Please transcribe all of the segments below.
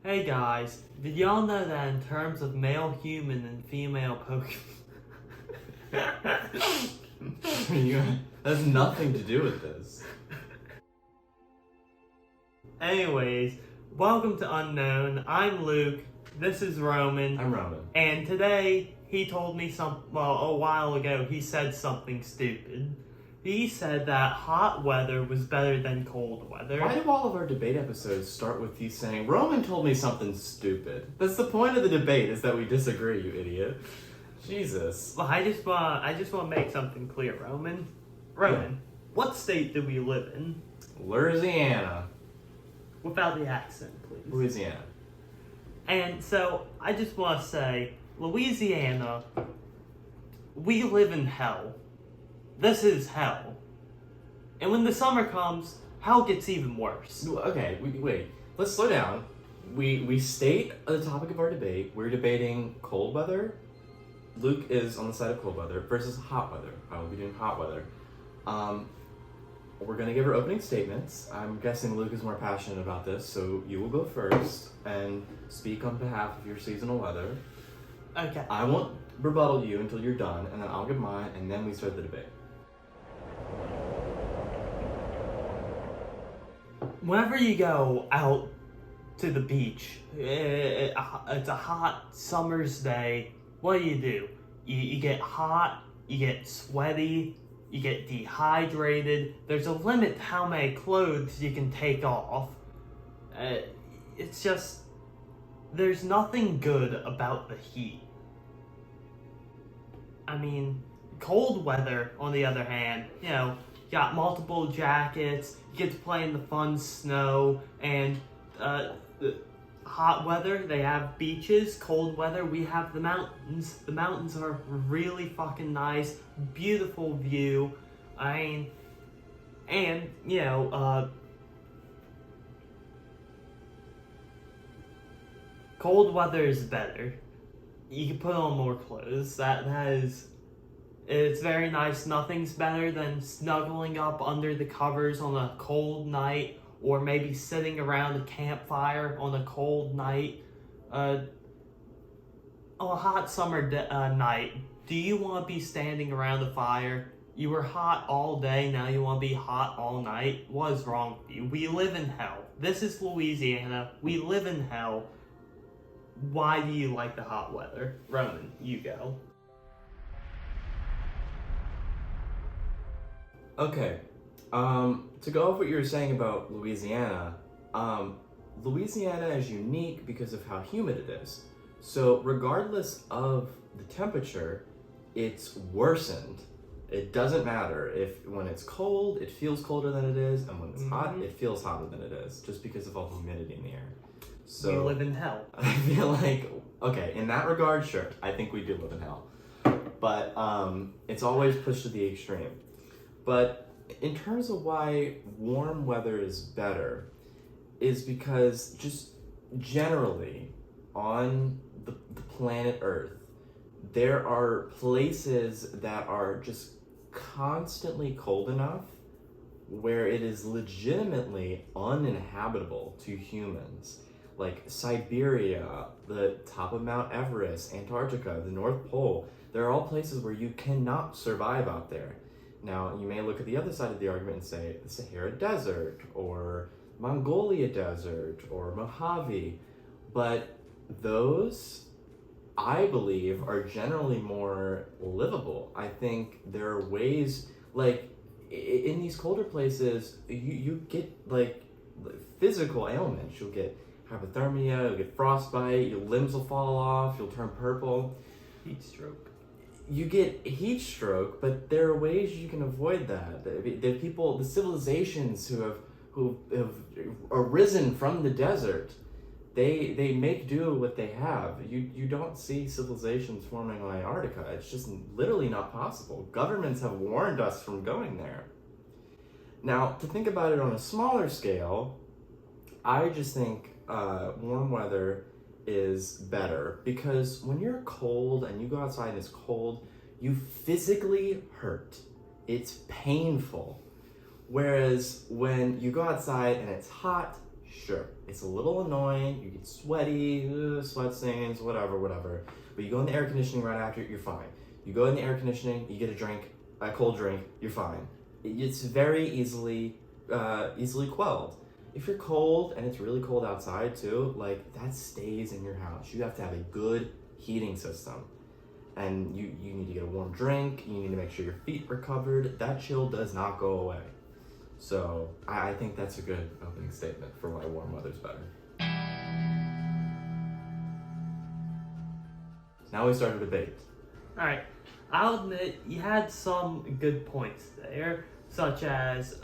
Hey guys, did y'all know that in terms of male human and female Pokemon? That has nothing to do with this. Anyways, welcome to Unknown. I'm Luke. This is Roman. I'm Roman. And today he told me a while ago he said something stupid. He said that hot weather was better than cold weather. Why do all of our debate episodes start with you saying, Roman told me something stupid? That's the point of the debate, is that we disagree, you idiot. Jesus. Well, I just want to make something clear, Roman. Roman, what state do we live in? Louisiana. Without the accent, please. Louisiana. And so, I just want to say, Louisiana, we live in hell. This is hell. And when the summer comes, hell gets even worse. Okay, wait. Let's slow down. We state the topic of our debate. We're debating cold weather. Luke is on the side of cold weather versus hot weather. I will be doing hot weather. We're going to give our opening statements. I'm guessing Luke is more passionate about this, so you will go first and speak on behalf of your seasonal weather. Okay. I won't rebuttal you until you're done, and then I'll give mine, and then we start the debate. Whenever you go out to the beach, it's a hot summer's day, what do? You get hot, you get sweaty, you get dehydrated. There's a limit to how many clothes you can take off. It's just, there's nothing good about the heat. I mean, cold weather, on the other hand, got multiple jackets, you get to play in the fun snow, and hot weather, they have beaches. Cold weather, we have the mountains. The mountains are really fucking nice, beautiful view. Cold weather is better. You can put on more clothes. It's very nice. Nothing's better than snuggling up under the covers on a cold night, or maybe sitting around a campfire on a cold night. On a hot summer night, do you want to be standing around a fire? You were hot all day, now you want to be hot all night? What is wrong with you? We live in hell. This is Louisiana. We live in hell. Why do you like the hot weather? Roman, you go. Okay, to go off what you were saying about Louisiana, Louisiana is unique because of how humid it is. So regardless of the temperature, it's worsened. It doesn't matter if when it's cold, it feels colder than it is, and when it's hot, it feels hotter than it is, just because of all the humidity in the air. So we live in hell. I feel like, okay, in that regard, sure, I think we do live in hell. But it's always pushed to the extreme. But in terms of why warm weather is better, is because just generally on the planet Earth, there are places that are just constantly cold enough where it is legitimately uninhabitable to humans. Like Siberia, the top of Mount Everest, Antarctica, the North Pole, there are all places where you cannot survive out there. Now, you may look at the other side of the argument and say the Sahara Desert, or Mongolia Desert, or Mojave, but those, I believe, are generally more livable. I think there are ways, like, in these colder places, you get, like, physical ailments. You'll get hypothermia, you'll get frostbite, your limbs will fall off, you'll turn purple. Heat stroke. You get heat stroke, but there are ways you can avoid that. The people, the civilizations who have arisen from the desert, they make do with what they have. You don't see civilizations forming on Antarctica. It's just literally not possible. Governments have warned us from going there. Now, to think about it on a smaller scale, I just think warm weather is better, because when you're cold and you go outside and it's cold, you physically hurt. It's painful. Whereas when you go outside and it's hot, sure, it's a little annoying. You get sweaty, sweat stains, whatever. But you go in the air conditioning right after, you're fine. You go in the air conditioning, you get a cold drink, you're fine. It's very easily quelled. If you're cold and it's really cold outside too, like that stays in your house. You have to have a good heating system. And you need to get a warm drink, you need to make sure your feet are covered. That chill does not go away. So I think that's a good opening statement for why warm weather's better. Now we start a debate. Alright, I'll admit you had some good points there, such as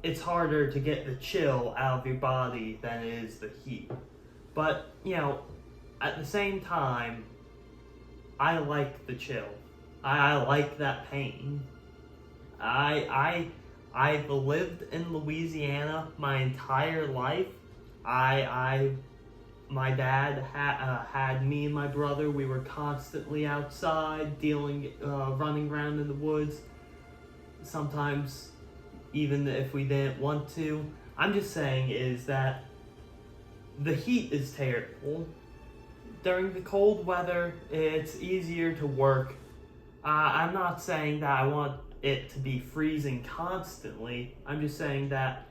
it's harder to get the chill out of your body than it is the heat. But, at the same time, I like the chill. I like that pain. I've lived in Louisiana my entire life. My dad had me and my brother. We were constantly outside, running around in the woods. Sometimes, even if we didn't want to. I'm just saying is that the heat is terrible. During the cold weather, it's easier to work. I'm not saying that I want it to be freezing constantly. I'm just saying that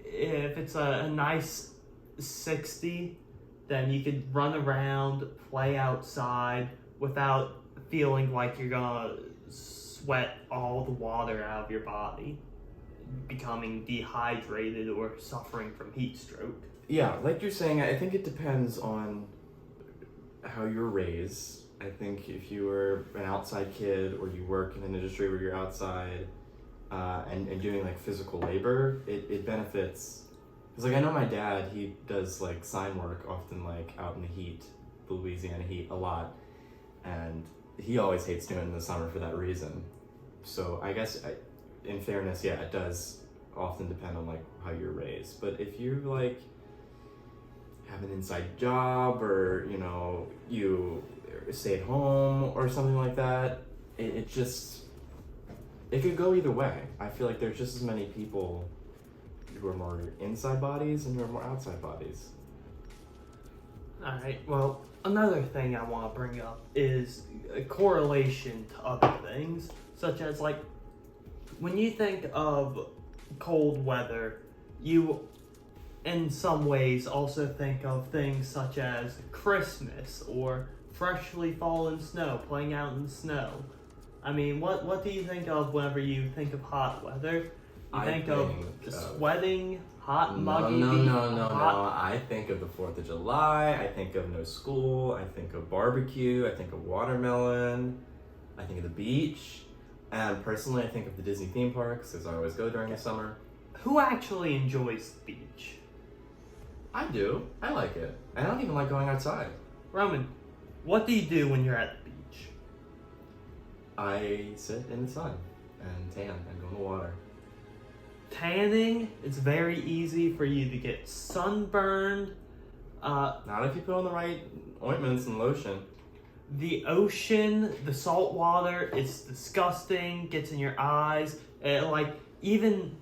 if it's a nice 60, then you could run around, play outside without feeling like you're gonna sweat all the water out of your body, becoming dehydrated or suffering from heat stroke. Yeah, like you're saying, I think it depends on how you're raised. I think if you were an outside kid or you work in an industry where you're outside and doing like physical labor, it benefits. Because like I know my dad, he does like sign work often like out in the heat, the Louisiana heat a lot. And he always hates doing it in the summer for that reason. So I guess in fairness, yeah, it does often depend on like how you're raised. But if you like have an inside job or you stay at home or something like that, it could go either way. I feel like there's just as many people who are more inside bodies and who are more outside bodies. Alright, well, another thing I want to bring up is a correlation to other things, such as like when you think of cold weather, you in some ways also think of things such as Christmas or freshly fallen snow, playing out in the snow. I mean, what do you think of whenever you think of hot weather? You think of sweating, hot, muggy. No. I think of the 4th of July. I think of no school. I think of barbecue. I think of watermelon. I think of the beach. And personally, I think of the Disney theme parks, as I always go during the summer. Who actually enjoys the beach? I do. I like it. I don't even like going outside. Roman, what do you do when you're at the beach? I sit in the sun and tan and go in the water. Tanning, it's very easy for you to get sunburned. Not if you put on the right ointments and lotion. The ocean, the salt water, it's disgusting, gets in your eyes. Even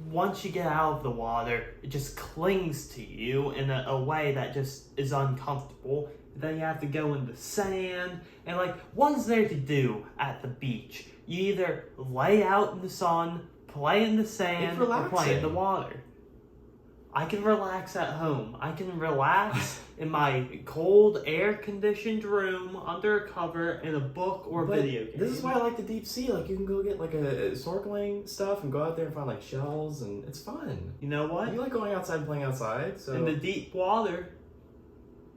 once you get out of the water, it just clings to you in a way that just is uncomfortable. Then you have to go in the sand. And what's there to do at the beach? You either lay out in the sun, play in the sand, or play in the water. I can relax at home. I can relax in my cold, air-conditioned room under a cover in a book or video game. This is why I like the deep sea. You can go get a snorkeling stuff and go out there and find shells, and it's fun. You know what? You like going outside and playing outside, so in the deep water,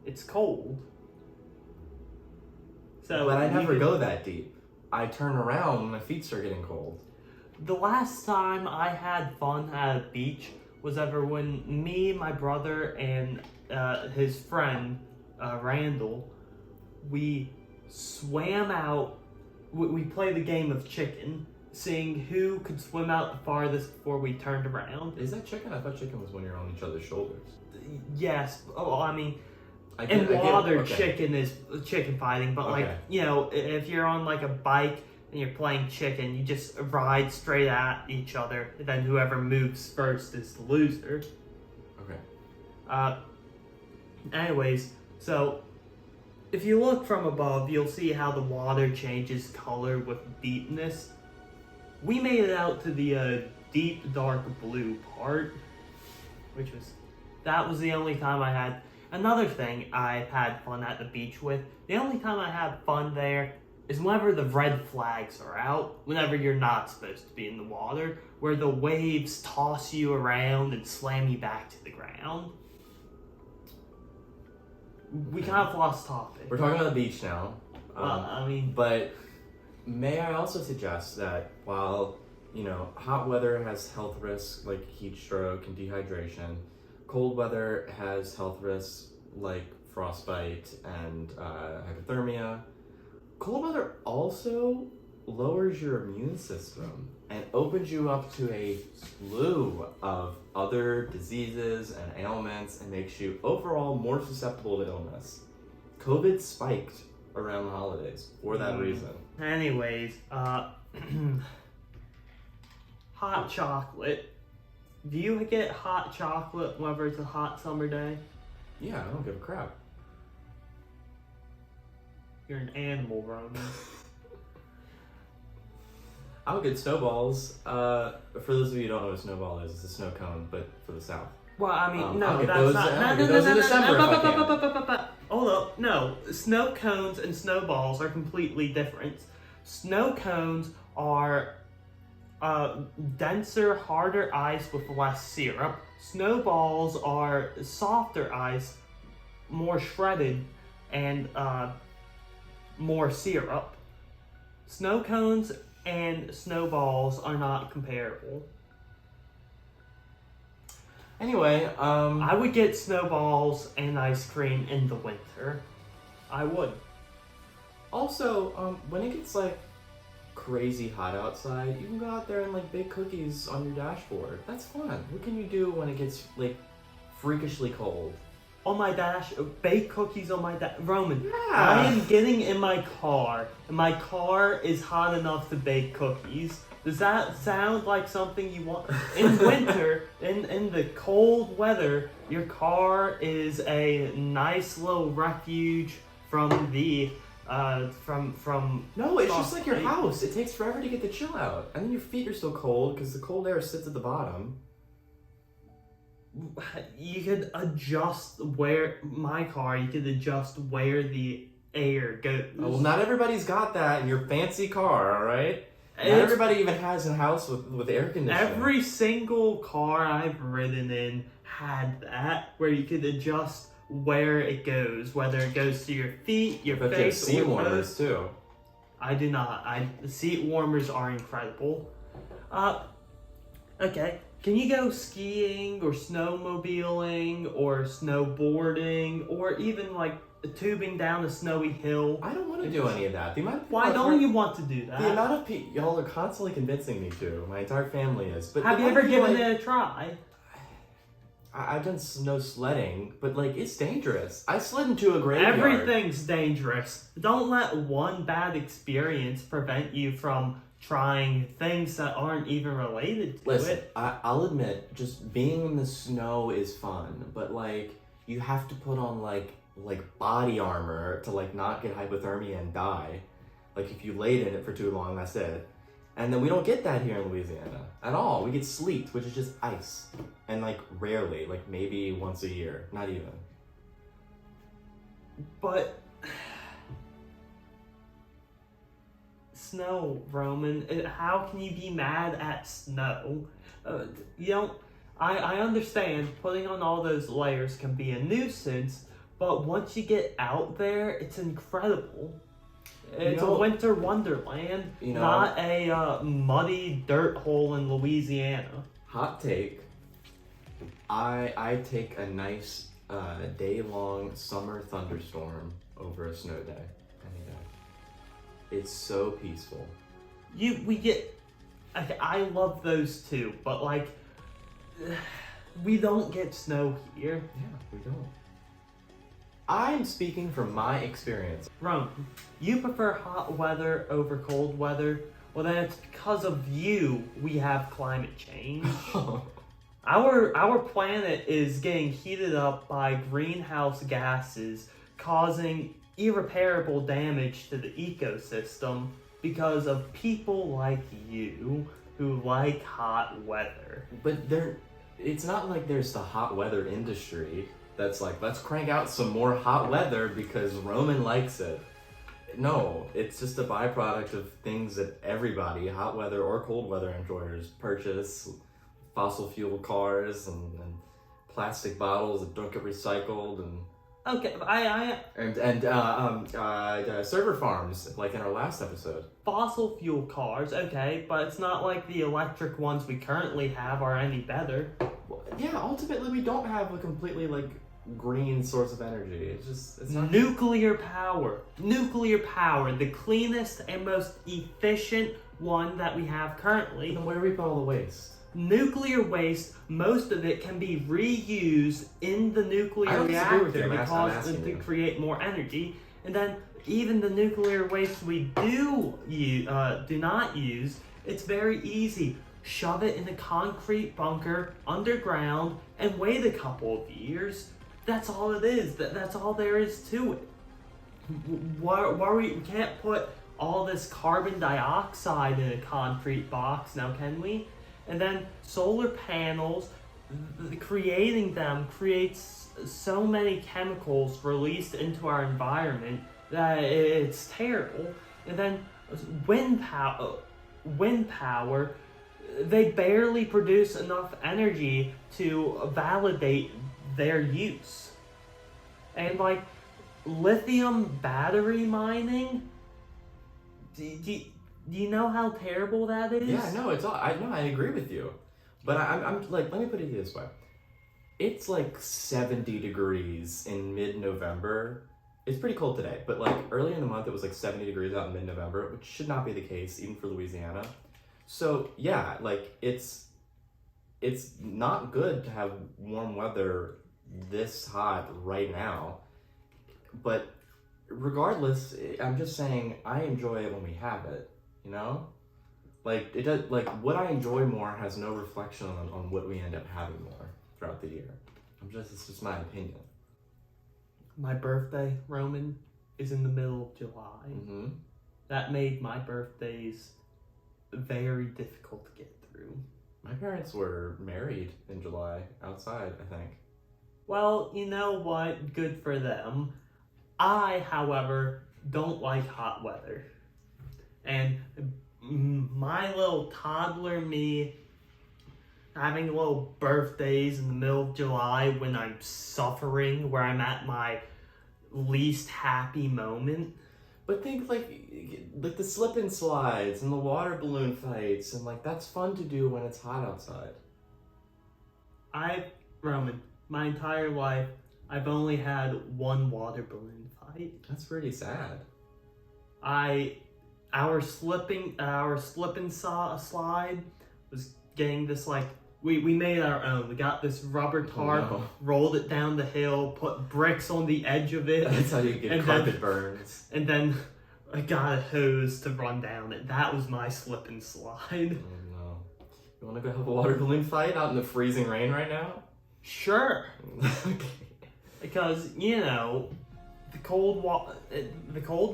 it's cold. So, but I never go that deep. I turn around when my feet start getting cold. The last time I had fun at a beach was ever when me, my brother, and his friend, Randall, we swam out. We played the game of chicken, seeing who could swim out the farthest before we turned around. Is that chicken? I thought chicken was when you're on each other's shoulders. Yes. Oh, I mean, in water, chicken is chicken fighting. But if you're on a bike and you're playing chicken, you just ride straight at each other. Then whoever moves first is the loser. Okay. Anyways, so if you look from above, you'll see how the water changes color with deepness. We made it out to the deep dark blue part, that was the only time I had. Another thing I had fun at the beach with, the only time I had fun there is whenever the red flags are out, whenever you're not supposed to be in the water, where the waves toss you around and slam you back to the ground. We kind of lost topic. We're talking about the beach now. But may I also suggest that while, hot weather has health risks like heat stroke and dehydration, cold weather has health risks like frostbite and hypothermia. Cold weather also lowers your immune system and opens you up to a slew of other diseases and ailments and makes you overall more susceptible to illness. COVID spiked around the holidays for that reason. Anyways, hot chocolate. Do you get hot chocolate whenever it's a hot summer day? Yeah, I don't give a crap. You're an animal, Roman. I'll get snowballs. For those of you who don't know what a snowball is, it's a snow cone, but for the South. Well, I mean, I'll no, get that's those, not. I'll No, get no, those no, in no, December if I can. Hold up. No, snow cones and snowballs are completely different. Snow cones are denser, harder ice with less syrup. Snowballs are softer ice, more shredded, and more syrup. Snow cones and snowballs are not comparable. Anyway, I would get snowballs and ice cream in the winter. I would. Also, when it gets like crazy hot outside, you can go out there and like bake cookies on your dashboard. That's fun. What can you do when it gets like freakishly cold? On my bake cookies on my Roman, Yeah. I am getting in my car, and my car is hot enough to bake cookies. Does that sound like something you want? In winter, in the cold weather, your car is a nice little refuge from the from. No, it's just like your house. It takes forever to get the chill out, and then your feet are still cold because the cold air sits at the bottom. You could adjust where the air goes. Oh, well, not everybody's got that in your fancy car, all right? Not everybody even has a house with air conditioning. Every single car I've ridden in had that, where you could adjust where it goes, whether it goes to your feet, your but there's face, seat or warmers too. I do not. The seat warmers are incredible. Okay. Can you go skiing or snowmobiling or snowboarding or even like tubing down a snowy hill? I don't want to do any of that. Why don't you want to do that? The amount of people y'all are constantly convincing me to. My entire family is. But have you ever given it a try? I've done snow sledding, but like it's dangerous. I slid into a graveyard. Everything's dangerous. Don't let one bad experience prevent you from trying things that aren't even related to Listen, it. I'll admit, just being in the snow is fun, but like you have to put on like body armor to like not get hypothermia and die. Like if you laid in it for too long, that's it. And then we don't get that here in Louisiana at all. We get sleet, which is just ice, and like rarely, like maybe once a year, not even. But snow, Roman. How can you be mad at snow? You don't. I understand putting on all those layers can be a nuisance, but once you get out there, it's incredible. It's a winter wonderland, not a muddy dirt hole in Louisiana. Hot take. I take a nice day-long summer thunderstorm over a snow day any day. It's so peaceful. I love those too, but like, we don't get snow here. Yeah, we don't. I'm speaking from my experience. Roman, you prefer hot weather over cold weather? Well, then it's because of you we have climate change. Our planet is getting heated up by greenhouse gases, causing irreparable damage to the ecosystem because of people like you who like hot weather. But it's not like there's the hot weather industry that's like, let's crank out some more hot weather because Roman likes it. No, it's just a byproduct of things that everybody, hot weather or cold weather enjoyers, purchase. Fossil fuel cars and plastic bottles that don't get recycled Okay, server farms, like in our last episode. fossil fuel cars, okay, but it's not like the electric ones we currently have are any better. Well, yeah, ultimately we don't have a completely like green source of energy. It's not Nuclear power, the cleanest and most efficient one that we have currently. Then where do we put all the waste? Nuclear waste, most of it can be reused in the I nuclear don't disagree with you. reactor I'm because asking to you. create more energy. And then even the nuclear waste we do not use, it's very easy. Shove it in a concrete bunker underground and wait a couple of years. That's all it is. That's all there is to it. We can't put all this carbon dioxide in a concrete box now, can we? And then solar panels, creating them creates so many chemicals released into our environment that it's terrible. And then wind power, they barely produce enough energy to validate their use. And like lithium battery mining, do you know how terrible that is? Yeah, no, it's all. I agree with you, but I'm like, let me put it this way: it's like 70 degrees in mid-November. It's pretty cold today, but like early in the month, it was like 70 degrees out in mid-November, which should not be the case even for Louisiana. So yeah, like it's not good to have warm weather this hot right now, but regardless, I'm just saying I enjoy it when we have it. You know, like it does. Like what I enjoy more has no reflection on what we end up having more throughout the year. It's just my opinion. My birthday, Roman, is in the middle of July. Mm-hmm. That made my birthdays very difficult to get through. My parents were married in July outside, I think. Well, you know what? Good for them. I, however, don't like hot weather. And my little toddler me having little birthdays in the middle of July when I'm suffering, where I'm at my least happy moment. But think like the slip and slides and the water balloon fights and like that's fun to do when it's hot outside. Roman, my entire life, I've only had one water balloon fight. That's pretty sad. Our slip and slide was getting this like we made our own. We got this rubber tarp, rolled it down the hill, put bricks on the edge of it. That's how you get carpet burns. And then I got a hose to run down it. That was my slip and slide. Oh no. You wanna go have a water balloon fight out in the freezing rain right now? Sure. Okay. Because, you know, the cold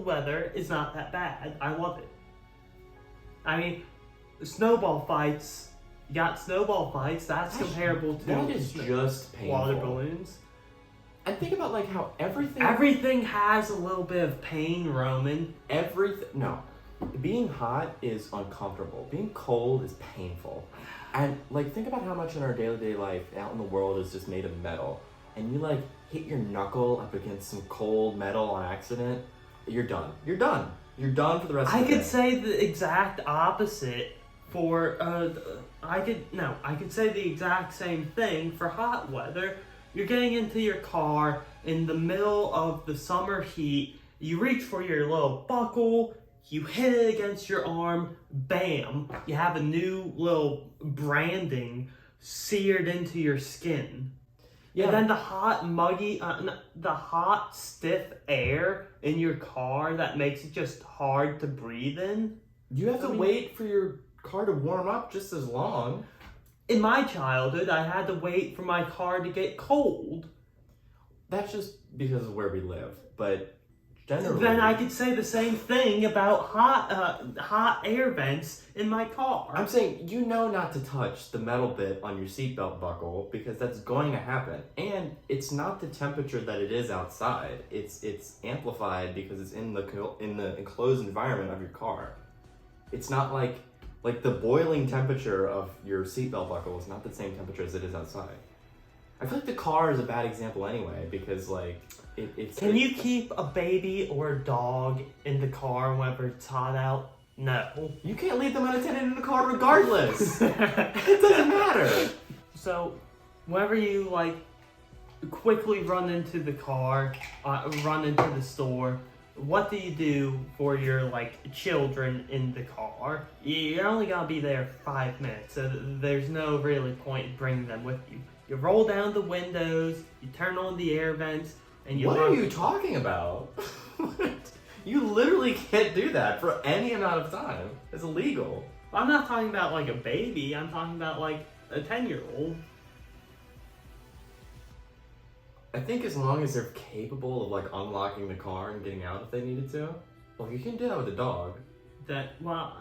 weather is not that bad. I love it. I mean, the snowball fights, you got snowball fights, that's comparable to that is just painful. water balloons. And think about like how Everything has a little bit of pain, Roman. No. Being hot is uncomfortable. Being cold is painful. And like think about how much in our day-to-day life out in the world is just made of metal. And you like hit your knuckle up against some cold metal on accident, you're done. You're done. You're done for the rest of the day. I could say the exact opposite for I could say the exact same thing for hot weather. You're getting into your car in the middle of the summer heat, you reach for your little buckle, you hit it against your arm, bam, you have a new little branding seared into your skin. Yeah. And then the hot, the hot, stiff air in your car that makes it just hard to breathe in. You have to I mean- wait for your car to warm up just as long. In my childhood, I had to wait for my car to get cold. That's just because of where we live. But generally, Then I could say the same thing about hot air vents in my car. I'm saying you know not to touch the metal bit on your seatbelt buckle because that's going to happen. And it's not the temperature that it is outside. It's amplified because it's in the enclosed environment of your car. It's not like the boiling temperature of your seatbelt buckle is not the same temperature as it is outside. I feel like the car is a bad example anyway because it's. Can you keep a baby or a dog in the car whenever it's hot out? No. You can't leave them unattended in the car regardless. It doesn't matter. So, whenever you quickly run into the car, run into the store, what do you do for your children in the car? You're only gonna be there 5 minutes, so there's no really point in bringing them with you. You roll down the windows, you turn on the air vents, and you. What are you talking about? You literally can't do that for any amount of time. It's illegal. I'm not talking about a baby. I'm talking about a 10-year-old. I think as long as they're capable of unlocking the car and getting out if they needed to. Well, you can do that with a dog. Well,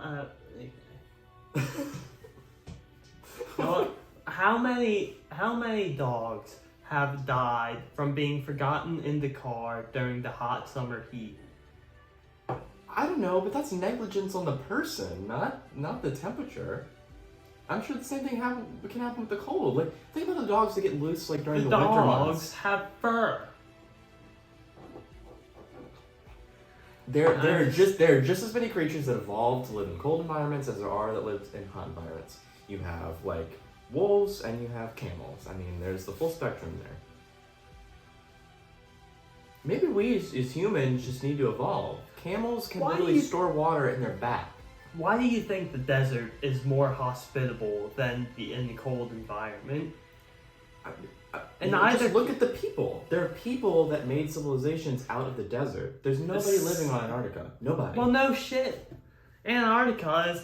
how many dogs have died from being forgotten in the car during the hot summer heat? I don't know, but that's negligence on the person, not the temperature. I'm sure the same thing can happen with the cold. Think about the dogs that get loose during the winter months. Dogs have fur. There are just as many creatures that evolved to live in cold environments as there are that live in hot environments. You have wolves and you have camels. I mean, there's the full spectrum there. Maybe we as humans just need to evolve. Camels can literally store water in their back. Why do you think the desert is more hospitable than in the cold environment? Just look at the people. There are people that made civilizations out of the desert. There's nobody living on Antarctica. Nobody. Well, no shit. Antarctica is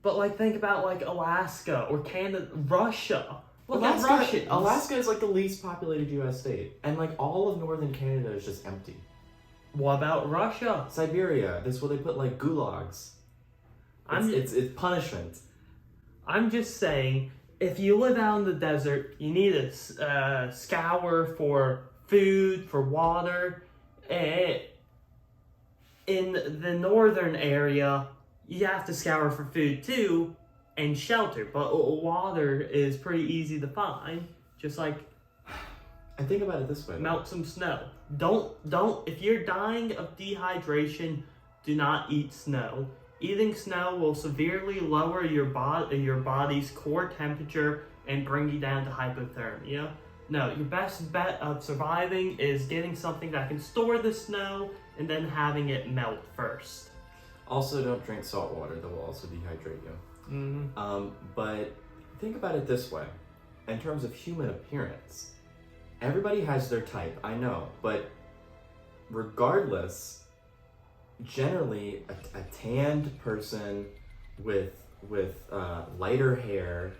but think about Alaska or Canada, Russia. Look at Russia. Alaska is the least populated U.S. state, and all of northern Canada is just empty. What about Russia? Siberia. That's where they put gulags. It's punishment. I'm just saying, if you live out in the desert, you need to scour for food, for water. In the northern area, you have to scour for food too, and shelter. But water is pretty easy to find. Just I think about it this way. melt some snow. Don't, if you're dying of dehydration, do not eat snow. Eating snow will severely lower your body's core temperature and bring you down to hypothermia. No, your best bet of surviving is getting something that can store the snow and then having it melt first. Also, don't drink salt water. That will also dehydrate you. Mm-hmm. But think about it this way. In terms of human appearance, everybody has their type, I know. But regardless, generally, a tanned person with lighter hair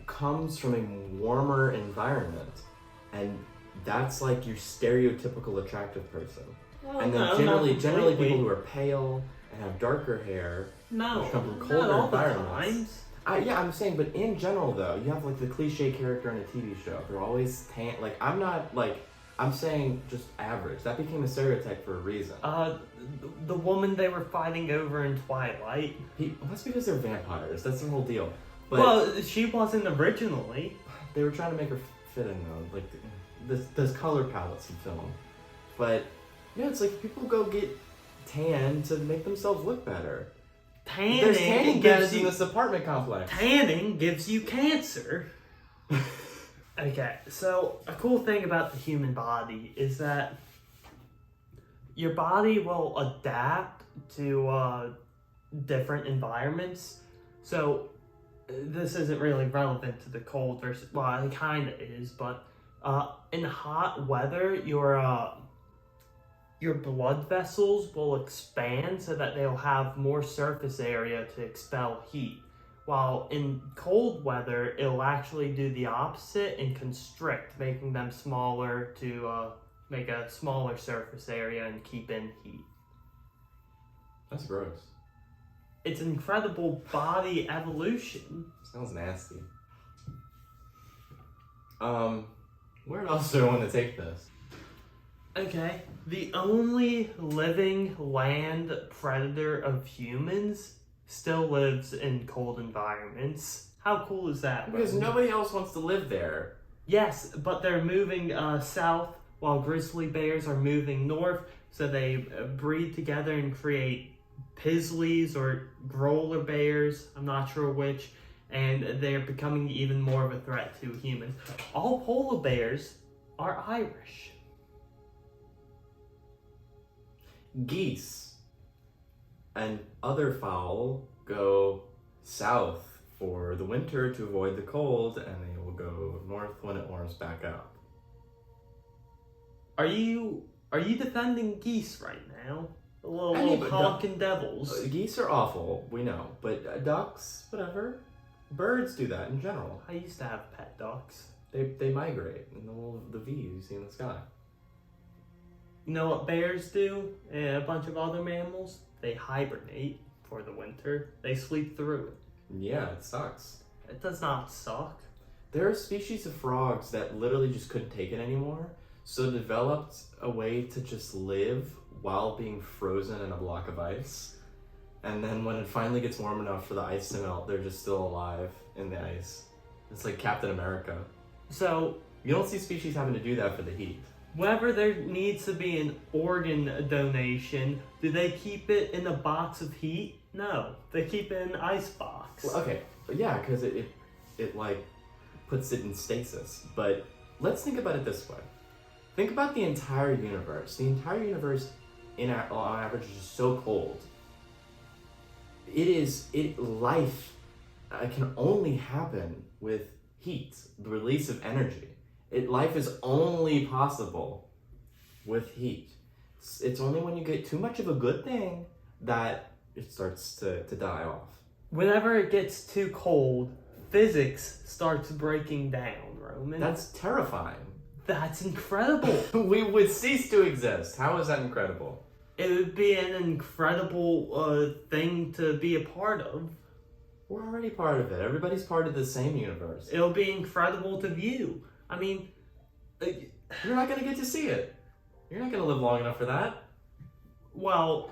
comes from a warmer environment, and that's your stereotypical attractive person. Well, And then generally people who are pale and have darker hair, which come from colder not all environments. the times. I'm saying, but in general though, you have the cliche character in a TV show. They're always tan. I'm saying just average. That became a stereotype for a reason. The woman they were fighting over in Twilight. That's because they're vampires. That's the whole deal. But Well, she wasn't originally. they were trying to make her fit in though, this color palettes in film. But yeah, it's people go get tan to make themselves look better. There's tanning beds in this apartment complex. Tanning gives you cancer. Okay, so a cool thing about the human body is that your body will adapt to different environments. So this isn't really relevant to the cold versus, well, it kind of is, but in hot weather, your blood vessels will expand so that they'll have more surface area to expel heat. While in cold weather, it'll actually do the opposite and constrict, making them smaller to make a smaller surface area and keep in heat. That's gross. It's incredible body evolution. Sounds nasty. Where else do I want to take this? Okay, the only living land predator of humans still lives in cold environments. How cool is that? Because Roman? nobody else wants to live there. Yes, but they're moving south while grizzly bears are moving north, so they breed together and create Pisleys or Growler bears, I'm not sure which, and they're becoming even more of a threat to humans. All polar bears are Irish. Geese and other fowl go south for the winter to avoid the cold, and they will go north when it warms back up. Are you defending geese right now? The little Anybody- honking devils. Geese are awful, we know, but ducks, whatever. Birds do that in general. I used to have pet ducks. They migrate in the V's you see in the sky. You know what bears do? And a bunch of other mammals? They hibernate for the winter. They sleep through it. Yeah, it sucks. It does not suck. There are species of frogs that literally just couldn't take it anymore, so developed a way to just live while being frozen in a block of ice. And then when it finally gets warm enough for the ice to melt, they're just still alive in the ice. It's like Captain America. So, You don't see species having to do that for the heat. whenever there needs to be an organ donation, do they keep it in a box of heat? No, they keep it in an ice box. Well, okay, but yeah, because it like puts it in stasis. But let's think about it this way. Think about the entire universe. The entire universe, on average, is just so cold. Life can only happen with heat, the release of energy. Life is only possible with heat. It's only when you get too much of a good thing that it starts to die off. Whenever it gets too cold, physics starts breaking down, Roman. That's terrifying. That's incredible. We would cease to exist. How is that incredible? It would be an incredible thing to be a part of. We're already part of it. Everybody's part of the same universe. It'll be incredible to view. I mean, You're not going to get to see it. You're not going to live long enough for that. well,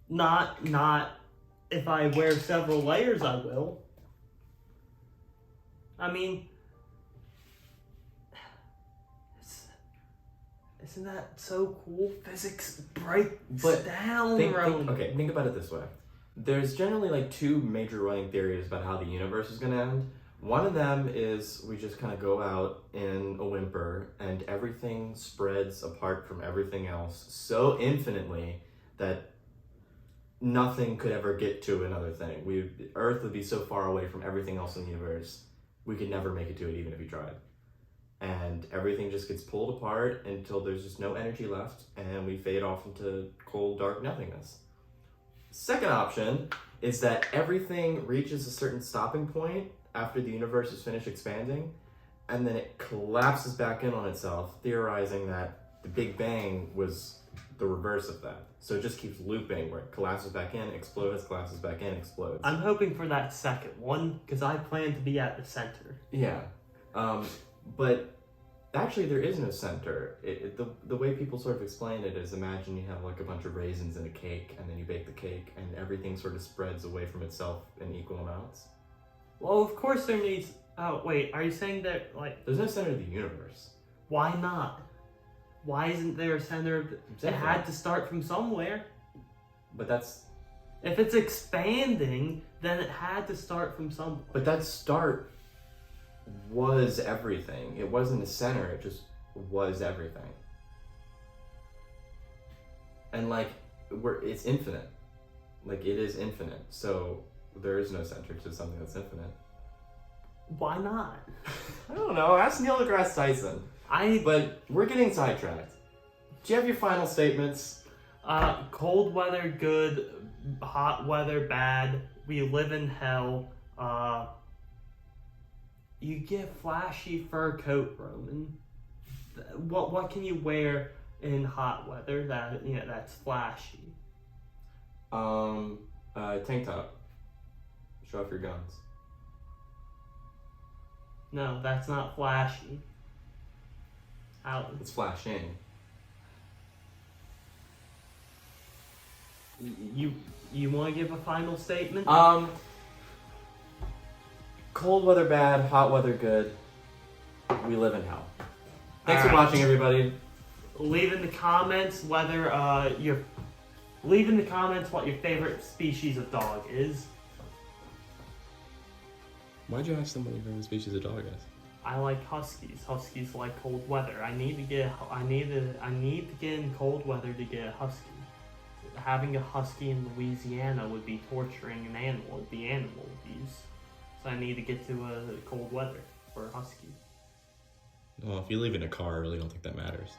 not if I wear several layers, I will. I mean, isn't that so cool? Physics breaks But down, Think Roman. about it this way. There's generally like two major running theories about how the universe is going to end. One of them is we just kind of go out in a whimper and everything spreads apart from everything else so infinitely that nothing could ever get to another thing. Earth would be so far away from everything else in the universe, we could never make it to it even if we tried. And everything just gets pulled apart until there's just no energy left and we fade off into cold, dark nothingness. Second option is that everything reaches a certain stopping point after the universe is finished expanding, and then it collapses back in on itself, theorizing that the Big Bang was the reverse of that. So it just keeps looping where it collapses back in, explodes, collapses back in, explodes. I'm hoping for that second one because I plan to be at the center. Yeah, but actually there is no center. The way people sort of explain it is, imagine you have like a bunch of raisins in a cake, and then you bake the cake, and everything sort of spreads away from itself in equal amounts. Well, of course there needs. Oh wait, are you saying that like There's no center of the universe. why not? Why isn't there a center? It had to start from somewhere. But that's If it's expanding, then it had to start from somewhere. But that start was everything. It wasn't a center, it just was everything. And like, it's infinite. Like, it is infinite. So there is no center to something that's infinite. Why not? I don't know. Ask Neil deGrasse Tyson. But we're getting sidetracked. Do you have your final statements? Cold weather good, hot weather bad. We live in hell. You get flashy fur coat, Roman. What can you wear in hot weather that's flashy? Tank top. Show off your guns. No, that's not flashy. It's flashing. You want to give a final statement? Cold weather bad, hot weather good. We live in hell. Thanks for Alright. watching, everybody. Leave in the comments what your favorite species of dog is. Why'd you ask somebody from the species of dog is? I like huskies. Huskies like cold weather. I need to get in cold weather to get a husky. Having a husky in Louisiana would be torturing an animal. It'd be animal abuse. So I need to get to cold weather for a husky. Well, if you live in a car, I really don't think that matters.